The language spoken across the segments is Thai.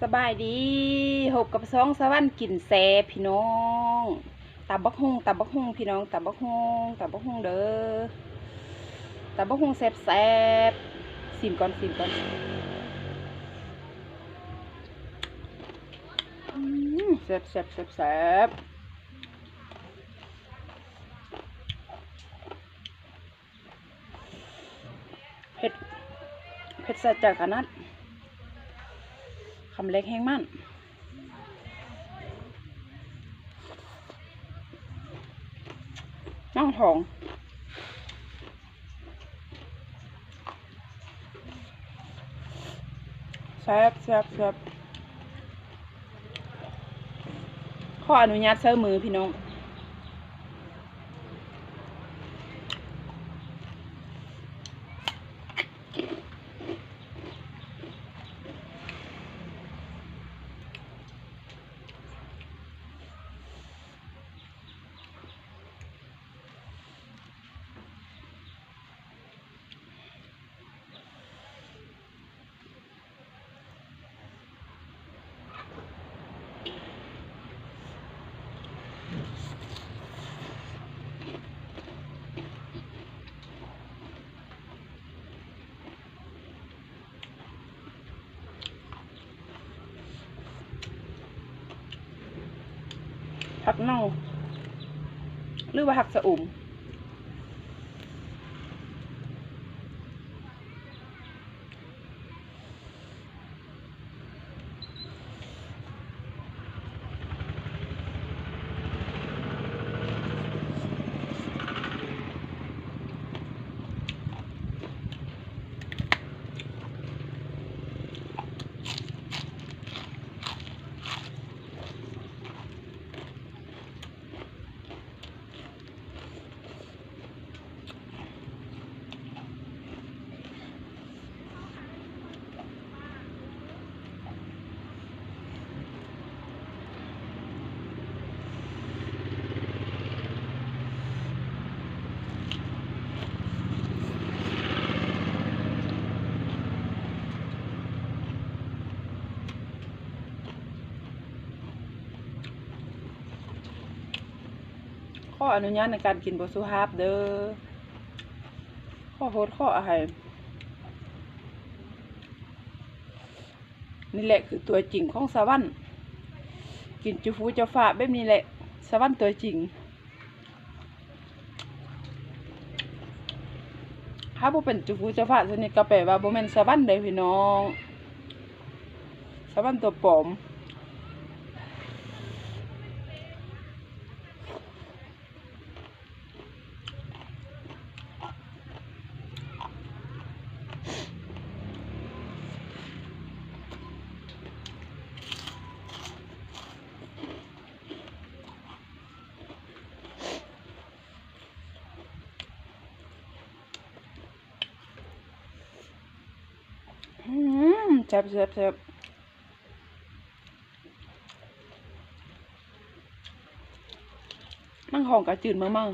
สบายดีหกกับสองสวรรค์กินแซ่พี่น้องตับบักฮุงตับบักฮุงพี่น้องตับบักฮุงตับบักฮุงเด้อตับบักฮุงแซ่บแซ่บซิมก่อนซิมก่อนแซ่บแซ่บแซ่บแซ่บเผ็ดเผ็ดแซ่บจากขนาดคำเล็กแห้งมันน้องทองแซ่บแซ่บแซ่บขออนุญาตเซอร์มือพี่น้องผักเน่าหรือว่าผักสะอุ่มขออนุญาตในการกินบสุภาพเด้อข้อโพดข้ออะไรนี่แหละคือตัวจริงของสวรรค์กินจูฟูเจ้าฟ้าแบบนี้แหละสวรรค์ตัวจริงถ้าบ่เป็นจูฟูเจ้าฟ้าสนิทก็แปลว่าบ่แม่นสวรรค์เด้อพี่น้องสวรรค์ตัวปลอมแซ่บแซ่บแซ่บนั่งห้องกะจืดมั่ง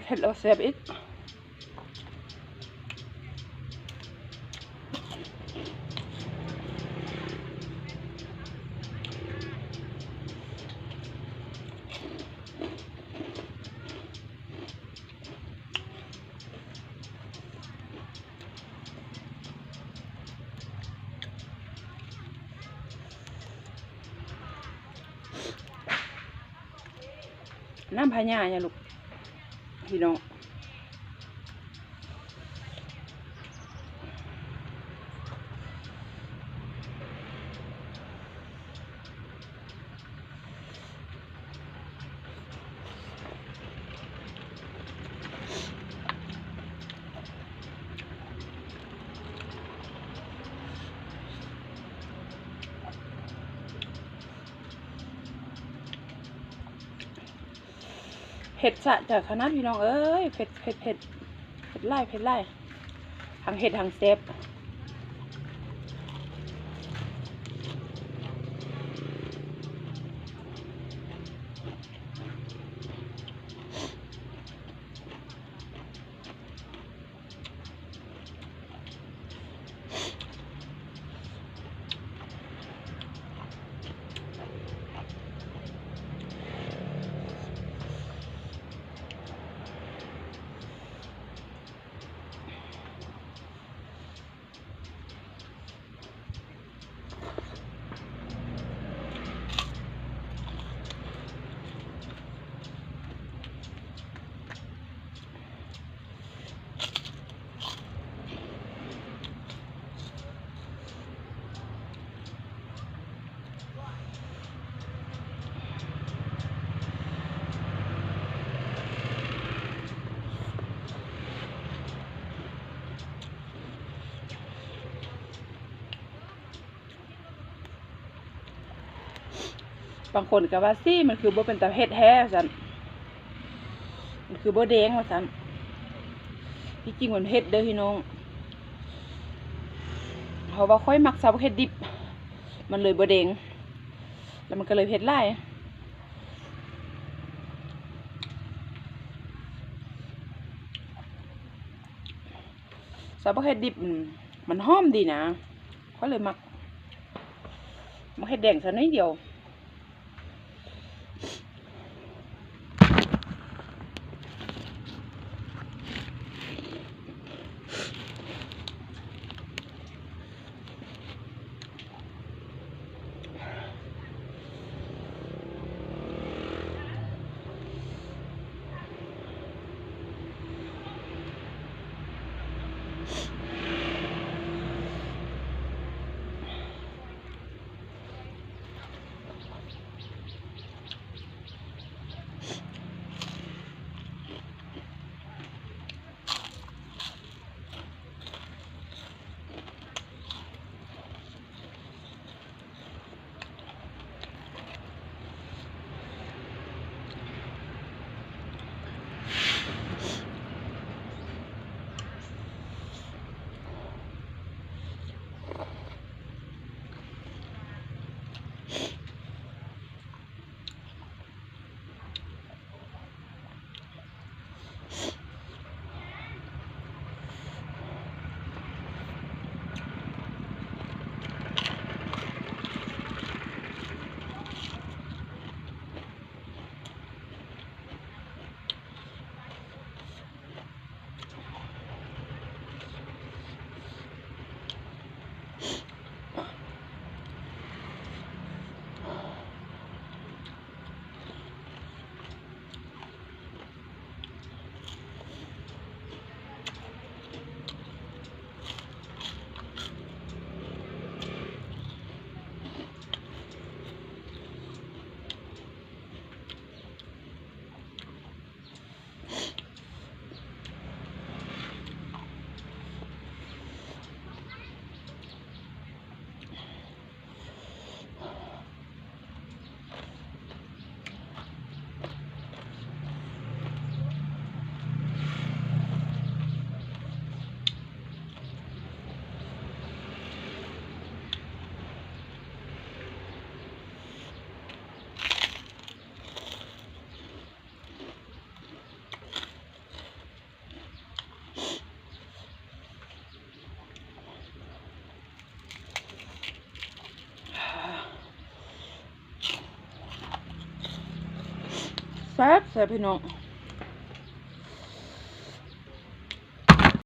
เฮ็ดแล้วแซ่บอีก น้ำพญาเนี่ยลูกพี่น้องเผ็ดสะจากคณะพี่น้องเอ้ยเผ็ดไล่ทางเห็ดทางเซฟบางคนก็ว่าซี่มันคือบ่เป็นตาเฮ็ดแท้สันมันคือบ่แดงว่าสันที่จริงมันเฮ็ดเด้อพี่น้องเพราะว่าค่อยมักซาบเฮ็ดดิบมันเลยบ่แดงแล้วมันก็เลยเผ็ดไล่ซาบเฮ็ดดิบมันหอมดีนะก็เลยมักเฮ็ดแดงซะนิดเดียวแซ่บพี่น้อง